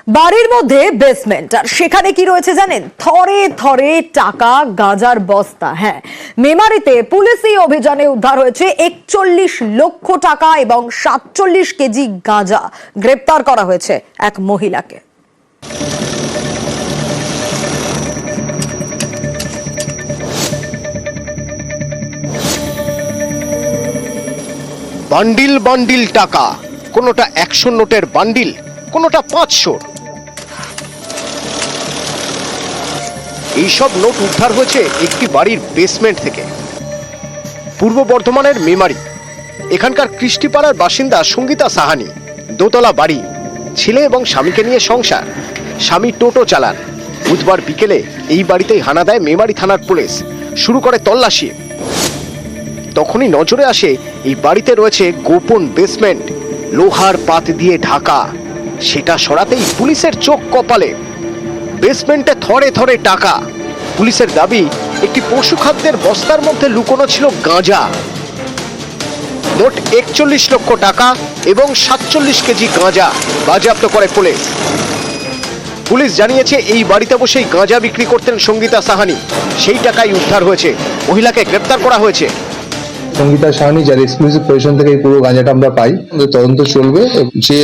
বাড়ির মধ্যে বেসমেন্ট, আর সেখানে কি রয়েছে জানেন? থরে থরে টাকা, গাঁজার বস্তা। হ্যাঁ, মেমারিতে পুলিশি অভিযানে উদ্ধার হয়েছে 41 লক্ষ টাকা এবং 47 কেজি গাঁজা। গ্রেপ্তার করা হয়েছে এক মহিলাকে। বান্ডিল বান্ডিল টাকা, কোনোটা 100 নোটের বান্ডিল, কোনোটা 500। এইসব নোট উদ্ধার হয়েছে একটি বাড়ির বেসমেন্ট থেকে। পূর্ব বর্ধমানের মেমারি, এখানকার কৃষ্টিপাড়ার বাসিন্দা সঙ্গীতা সাহানি। দোতলা বাড়ি, ছেলে এবং স্বামীকে নিয়ে সংসার। স্বামী টোটো চালান। বুধবার বিকেলে এই বাড়িতেই হানা দেয় মেমারি থানার পুলিশ। শুরু করে তল্লাশি। তখনই নজরে আসে এই বাড়িতে রয়েছে গোপন বেসমেন্ট, লোহার পাত দিয়ে ঢাকা। সেটা সরাতেই পুলিশের চোখ কপালে। বেসমেন্টে থরে থরে টাকা। পুলিশের দাবি, একটি পশু খাদ্যের বস্তার মধ্যে লুকোনো ছিল গাঁজা। মোট 41 লক্ষ টাকা এবং 47 কেজি গাঁজা বাজেয়াপ্ত করে পুলিশ। পুলিশ জানিয়েছে এই বাড়িতে বসেই গাঁজা বিক্রি করতেন সঙ্গীতা সাহানি। সেই টাকাই উদ্ধার হয়েছে। মহিলাকে গ্রেপ্তার করা হয়েছে। সঙ্গীতা সাহানি, যার এক্সক্লুসিভ পজিশন থেকে এই পুরো গাঁজাটা আমরা পাই, আমাদের তদন্ত চলবে। যে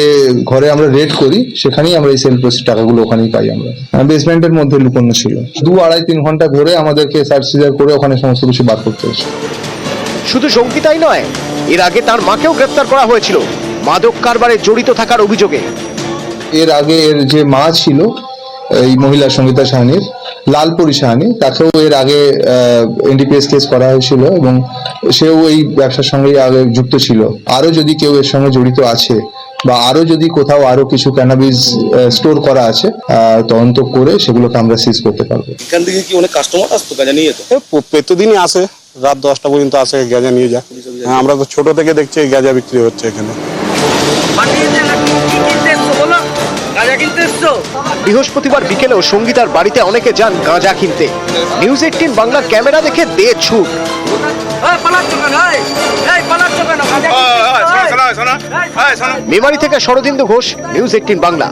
ঘরে আমরা রেড করি সেখানেই আমরা এই সেল প্রসিড টাকাগুলো ওখানেই পাই। আমরা বেসমেন্টের মধ্যে লুকোনো ছিল। 2-2.5-3 ঘন্টা ধরে আমাদেরকে সার্চ সিজার করে ওখানে সমস্ত কিছু বার করতে হয়েছে। শুধু সঙ্গীতাই নয়, এর আগে তার মাকেও গ্রেপ্তার করা হয়েছিল মাদক কারবারে জড়িত থাকার অভিযোগে। এর আগে এর যে মা ছিল এই মহিলা সঙ্গীতা সাহানির, লালপুরি সাহানি, তাকেও এর আগে এনডিপিএস কেস করা হয়েছিল এবং সেও এই ব্যবসার সঙ্গে আগে যুক্ত ছিল। আরো যদি কেউ এর সঙ্গে জড়িত আছে বা আরো যদি কোথাও আরো কিছু ক্যানাবিস স্টোর করা আছে, তদন্ত করে সেগুলোকে আমরা সিজ করতে পারবো। এখান থেকে কি অনেক কাস্টমার আসতো গাঁজা নিয়ে যেত? প্রতিদিনই আসে, রাত 10টা পর্যন্ত আসে, গাঁজা নিয়ে যায়। হ্যাঁ, আমরা তো ছোট থেকে দেখছি গাঁজা বিক্রি হচ্ছে এখানে। বৃহস্পতিবার বিকেলেও সঙ্গীতার বাড়িতে অনেকে যান গাঁজা কিনতে। নিউজ 18 বাংলার ক্যামেরা দেখে দে ছুট। মেমারি থেকে শরদিন্দু ঘোষ, নিউজ 18 বাংলা।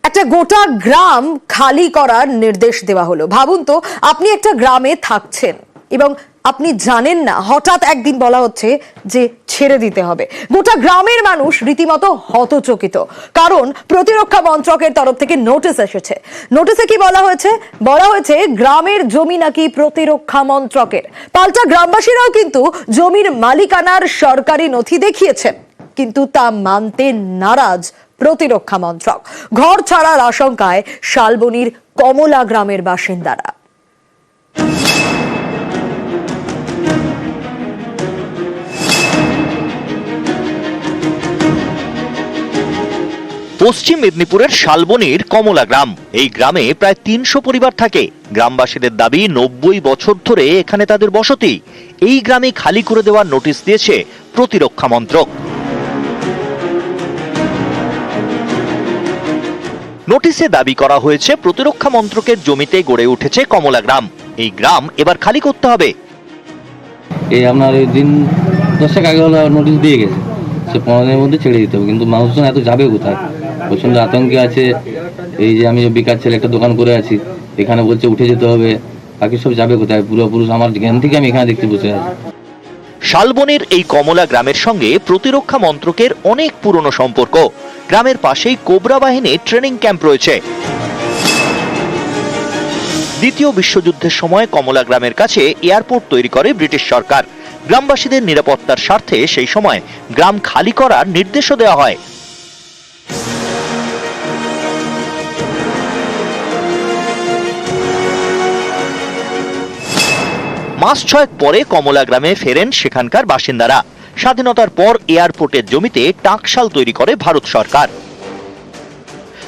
একটা গোটা গ্রাম খালি করার নির্দেশ দেওয়া হলো। ভাবুন তো, আপনি একটা গ্রামে থাকছেন এবং আপনি জানেন না, হঠাৎ একদিন বলা হচ্ছে যে ছেড়ে দিতে হবে। গোটা গ্রামের মানুষ রীতিমতো হতচকিত, কারণ প্রতিরক্ষা মন্ত্রকের তরফ থেকে নোটিশ এসেছে। নোটিশে কি বলা হয়েছে? বলা হয়েছে গ্রামের জমি নাকি প্রতিরক্ষা মন্ত্রকের। পাল্টা গ্রামবাসীরাও কিন্তু জমির মালিকানার সরকারি নথি দেখিয়েছেন, কিন্তু তা মানতে নারাজ প্রতিরক্ষা মন্ত্রক। ঘর ছাড়ার আশঙ্কায় শালবনির কমলা গ্রামের বাসিন্দারা। পশ্চিম মেদিনীপুরের শালবনির কমলা গ্রাম। এই গ্রামে প্রায় 300 পরিবার থাকে। গ্রামবাসীদের দাবি, 90 বছর ধরে এখানে তাদের বসতি। এই গ্রামে খালি করে দেওয়ার নোটিশ দিয়েছে প্রতিরক্ষা মন্ত্রক। নোটিশে দাবি করা হয়েছে, প্রতিরক্ষা মন্ত্রকের জমিতে গড়ে উঠেছে কমলা গ্রাম। এই গ্রাম এবার খালি করতে হবে। এই আপনার দিন 10 আগে হলো নোটিশ দিয়ে গেছে, সে 15 দিনের মধ্যে ছেড়ে দিতে হবে। কিন্তু মানুষজন এত যাবে কোথায়? প্রচন্ড আতঙ্কে আছে। এই যে আমি বিকাশ ছেলে একটা দোকান করে আছি, এখানে বলছে উঠে যেতে হবে, বাকি সব যাবে কোথায়? পূর্বপুরুষ আমার জ্ঞান থেকে আমি এখানে দেখতে বসে আছি। শালবনির এই কমলা গ্রামের সঙ্গে প্রতিরক্ষা মন্ত্রকের অনেক পুরনো সম্পর্ক। গ্রামের পাশেই কোবরা বাহিনীর ট্রেনিং ক্যাম্প রয়েছে। দ্বিতীয় বিশ্বযুদ্ধের সময় কমলা গ্রামের কাছে এয়ারপোর্ট তৈরি করে ব্রিটিশ সরকার। গ্রামবাসীদের নিরাপত্তার স্বার্থে সেই সময় গ্রাম খালি করার নির্দেশও দেওয়া হয়। মাস 6 পরে কমলা গ্রামে ফেরেন সেখানকার বাসিন্দারা। স্বাধীনতার পর এয়ারপোর্টের জমিতে টাকশাল তৈরি করে ভারত সরকার।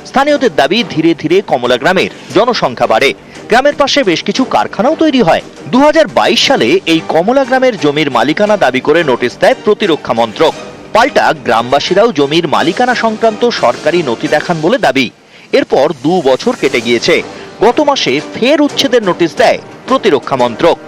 স্থানীয়দের দাবি, ধীরে ধীরে কমলা গ্রামের জনসংখ্যা বাড়ে। গ্রামের পাশে বেশ কিছু কারখানাও তৈরি হয়। 2022 সালে এই কমলা গ্রামের জমির মালিকানা দাবি করে নোটিশ দেয় প্রতিরক্ষা মন্ত্রক। পাল্টা গ্রামবাসীরাও জমির মালিকানা সংক্রান্ত সরকারি নথি দেখান বলে দাবি। এরপর 2 বছর কেটে গিয়েছে। গত মাসে ফের উচ্ছেদের নোটিশ দেয় প্রতিরক্ষা মন্ত্রক।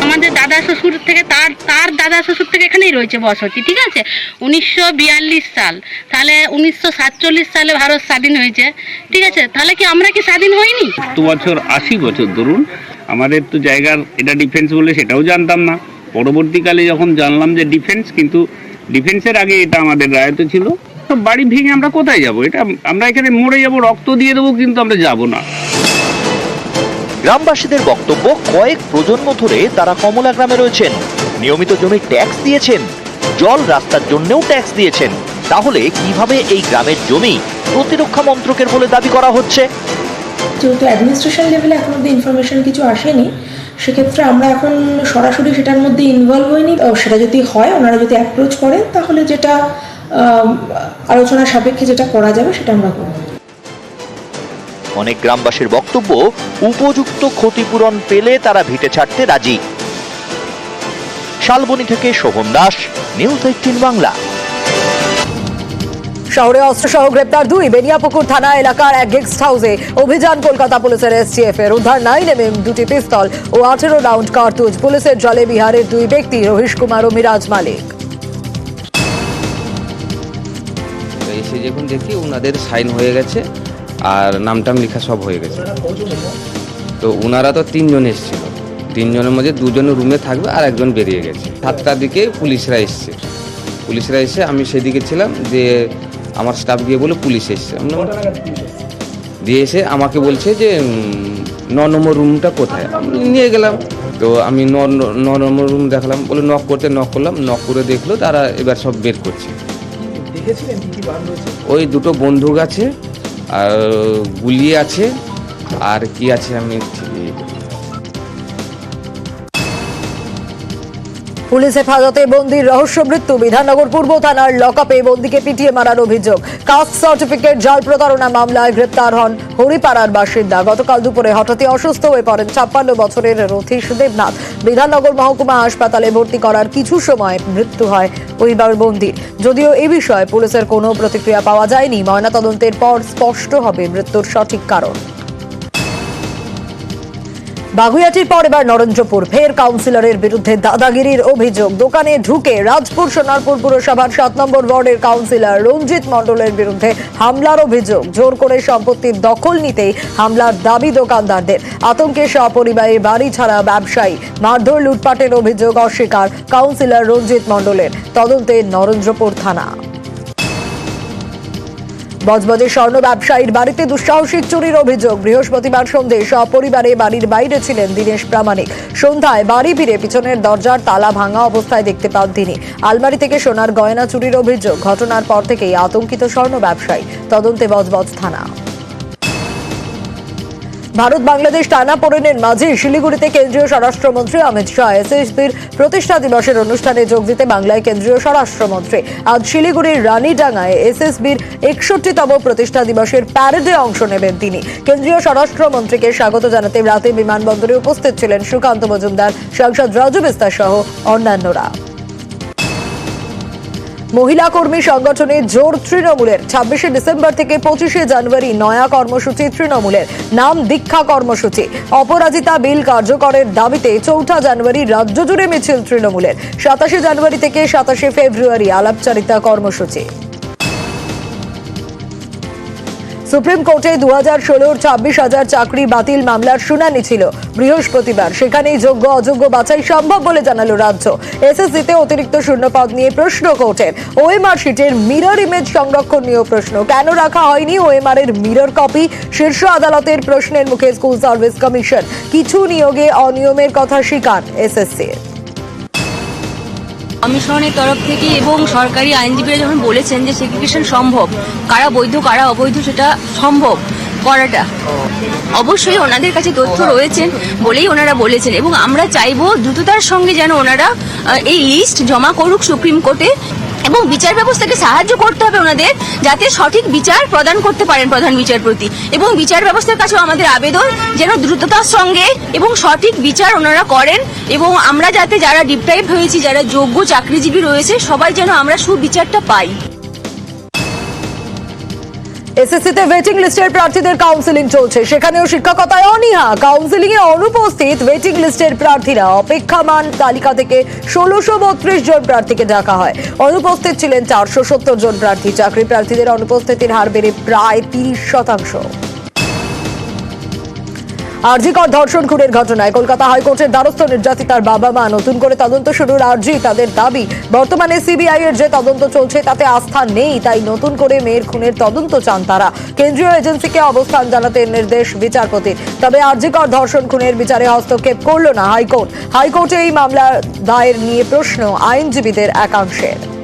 আমাদের দাদা শ্বশুর থেকে তার দাদা শ্বশুর থেকে এখানেই রয়েছে বসতি, ঠিক আছে। 1942 সাল, তাহলে 1947 সালে ভারত স্বাধীন হয়েছে, ঠিক আছে। তাহলে কি আমরা কি স্বাধীন হইনি? 70 বছর 80 বছর ধরুন আমাদের তো জায়গার এটা ডিফেন্স বলে সেটাও জানতাম না। পরবর্তীকালে যখন জানলাম যে ডিফেন্স, কিন্তু ডিফেন্সের আগে এটা আমাদের রায়ত ছিল। তো বাড়ি ভেঙে আমরা কোথায় যাব? এটা আমরা এখানে মরে যাব, রক্ত দিয়ে দেবো, কিন্তু আমরা যাব না। গ্রামবাসীদের বক্তব্য, কয়েক প্রজন্ম ধরে তারা কমলা গ্রামে রয়েছেন, নিয়মিত জমির ট্যাক্স দিয়েছেন, জল রাস্তার জন্যও ট্যাক্স দিয়েছেন। তাহলে কিভাবে এই গ্রামের জমি প্রতিরক্ষা মন্ত্রকের বলে দাবি করা হচ্ছে? যেহেতু অ্যাডমিনিস্ট্রেশন লেভেলে এখন অব্দি ইনফরমেশন কিছু আসেনি, সেক্ষেত্রে আমরা এখন সরাসরি সেটার মধ্যে ইনভলভ হইনি। সেটা যদি হয়, ওনারা যদি অ্যাপ্রোচ করেন, তাহলে যেটা আলোচনা সাপেক্ষে যেটা করা যাবে সেটা আমরা করব। অনেক গ্রামবাসীর বক্তব্য, উপযুক্ত ক্ষতিপূরণ পেলে তারা ভিটে ছাড়তে রাজি। শালবনী থেকে শোভন দাস, নিউজ 18 বাংলা। শহরে অস্ত্রসহ গ্রেপ্তার 2। বেনিয়াপুকুর থানা এলাকার এক গেস্ট হাউসে অভিযান কলকাতা পুলিশের STF এর। উদ্ধার 9mm 2টি পিস্তল ও 18 রাউন্ড কার্তুজ। পুলিশের জলে বিহারের 2 ব্যক্তি, রহিশ কুমার ও মিরাজ মালিক। এসে যখন দেখি ওনাদের সাইন হয়ে গেছে আর নামটাম লেখা সব হয়ে গেছে। তো ওনারা তো 3 জন এসেছিল, 3 জনের মধ্যে 2 জন রুমে থাকবে আর একজন বেরিয়ে গেছে। 7টার দিকে পুলিশরা এসে আমি সেদিকে ছিলাম, যে আমার স্টাফ গিয়ে বলে পুলিশ এসছে। দিয়ে এসে আমাকে বলছে যে 9 নম্বর রুমটা কোথায়। আমি নিয়ে গেলাম, তো আমি 9 নম্বর রুম দেখালাম, বলে নক করলাম, নক করে দেখলো তারা এবার সব বের করছে। ওই 2টো বন্দুক আছে আর গুলি আছে আর কি আছে আমি। পুলিশ হেফাজতে বন্দির রহস্য মৃত্যু। বিধাননগর পূর্ব থানার লকআপে বন্দিকে পিটিয়ে মারার অভিযোগ। কাস্ট সার্টিফিকেট জাল প্রতারণা মামলায় গ্রেপ্তার হন হরিপাড়ার বাসিন্দা। গতকাল দুপুরে হঠাৎই অসুস্থ হয়ে পড়েন 56 বছরের রথীশ দেবনাথ। বিধাননগর মহকুমা হাসপাতালে ভর্তি করার কিছু সময় মৃত্যু হয় পরিবার বন্দির। যদিও এ বিষয়ে পুলিশের কোনো প্রতিক্রিয়া পাওয়া যায়নি। ময়নাতদন্তের পর স্পষ্ট হবে মৃত্যুর সঠিক কারণ। বাগুইয়াটির পর এবার নরেন্দ্রপুর। ফের কাউন্সিলরের বিরুদ্ধে দাদাগিরির অভিযোগ। দোকানে ঢুকে রাজপুর সোনারপুর পুরসভার 7 নম্বর ওয়ার্ডের কাউন্সিলর রঞ্জিত মণ্ডলের বিরুদ্ধে হামলার অভিযোগ। জোর করে সম্পত্তির দখল নিতেই হামলার দাবি দোকানদারদের। আতঙ্কে সপরিবারে বাড়ি ছাড়া ব্যবসায়ী। মারধর লুটপাটের অভিযোগ অস্বীকার কাউন্সিলর রঞ্জিত মণ্ডলের। তদন্তে নরেন্দ্রপুর থানা। বজবজে স্বর্ণ ব্যবসায়ীর বাড়িতে দুঃসাহসিক চুরির অভিযোগ। বৃহস্পতিবার সন্ধ্যে সপরিবারে বাড়ির বাইরে ছিলেন দীনেশ প্রামাণিক। সন্ধ্যায় বাড়ি ফিরে পিছনের দরজার তালা ভাঙা অবস্থায় দেখতে পান তিনি। আলমারি থেকে সোনার গয়না চুরির অভিযোগ। ঘটনার পর থেকেই আতঙ্কিত স্বর্ণ ব্যবসায়ী। তদন্তে বজবজ থানা। ভারত বাংলাদেশ টানাপোড়েনের মাঝে শিলিগুড়িতে কেন্দ্রীয় স্বরাষ্ট্রমন্ত্রী অমিত শাহ এসএসবির প্রতিষ্ঠা দিবসের অনুষ্ঠানে যোগ দিতে বাংলায় কেন্দ্রীয় স্বরাষ্ট্রমন্ত্রী। আজ শিলিগুড়ির রানীডাঙ্গায় এসএসবির 61তম প্রতিষ্ঠা দিবসের প্যারেডে অংশ নেবেন তিনি। কেন্দ্রীয় স্বরাষ্ট্রমন্ত্রীকে স্বাগত জানাতে রাতে বিমানবন্দরে উপস্থিত ছিলেন সুকান্ত মজুমদার, সাংসদ রাজু বিস্তার সহ অন্যান্যরা। মহিলা কর্মী সংগঠনে জোর তৃণমূলের। 26শে ডিসেম্বর থেকে 25শে জানুয়ারি নয়া কর্মসূচি তৃণমূলের। নাম দীক্ষা কর্মসূচি। অপরাজিতা বিল কার্যকরের দাবিতে 4 জানুয়ারি রাজ্য জুড়ে মিছিল তৃণমূলের। 27শে জানুয়ারি থেকে 27শে ফেব্রুয়ারি আলাপচারিতা কর্মসূচি। সুপ্রিম কোর্টে 2016-র 26,000 চাকরি বাতিল মামলার শুনানি ছিল বৃহস্পতিবার। সেখানেই যোগ্য অযোগ্য বাছাই সম্ভব বলে জানালো রাজ্য। এসএসসিতে অতিরিক্ত শূন্যপদ নিয়ে প্রশ্ন কোর্টের। ওএমআর শিটের মিরর ইমেজ সংরক্ষণ নিয়েও প্রশ্ন। কেন রাখা হয়নি ওএমআর এর মিরর কপি? শীর্ষ আদালতের প্রশ্নের মুখে স্কুল সার্ভিস কমিশন। কিছু নিয়োগে অনিয়মের কথা স্বীকার এসএসসির। কমিশনের তরফ থেকে এবং সরকারি আইনজীবীরা যখন বলেছেন যে সেগ্রিগেশন সম্ভব, কারা বৈধ কারা অবৈধ সেটা সম্ভব করাটা, অবশ্যই ওনাদের কাছে তথ্য রয়েছেন বলেই ওনারা বলেছেন। এবং আমরা চাইবো দ্রুততার সঙ্গে যেন ওনারা এই লিস্ট জমা করুক সুপ্রিম কোর্টে। এবং বিচার ব্যবস্থাকে সাহায্য করতে হবে ওনাদের, যাতে সঠিক বিচার প্রদান করতে পারেন প্রধান বিচারপতি। এবং বিচার ব্যবস্থার কাছেও আমাদের আবেদন যেন দ্রুততার সঙ্গে এবং সঠিক বিচার ওনারা করেন। এবং আমরা যাতে যারা ডিপ্রাইভ হয়েছি, যারা যোগ্য চাকরিজীবী রয়েছে, সবাই যেন আমরা সুবিচারটা পাই। এসএসসিতে ওয়েটিং লিস্টের প্রার্থীদের কাউন্সেলিং চলছে, সেখানেও শিক্ষকতায় অনীহা। কাউন্সেলিং এ অনুপস্থিত ওয়েটিং লিস্টের প্রার্থীরা। অপেক্ষামান তালিকা থেকে 1632 জন প্রার্থীকে ডাকা হয়। অনুপস্থিত ছিলেন 470 জন প্রার্থী। চাকরি প্রার্থীদের অনুপস্থিতির হার বেড়ে প্রায় 30%। আরজিকর ধর্ষণ খুনের ঘটনায় কলকাতা হাইকোর্টের দ্বারস্থ নির্যাতিতার বাবা মা। নতুন করে তদন্ত শুরুর আর্জি তাদের দাবি। বর্তমানে সিবিআই এর যে তদন্ত চলছে তাতে আস্থা নেই, তাই নতুন করে মেয়ের খুনের তদন্ত চান তারা। কেন্দ্রীয় এজেন্সিকে অবস্থান জানাতে নির্দেশ বিচারপতির। তবে আরজিকর ধর্ষণ খুনের বিচারে হস্তক্ষেপ করল না হাইকোর্ট। হাইকোর্টে এই মামলা দায়ের নিয়ে প্রশ্ন আইনজীবীদের একাংশের।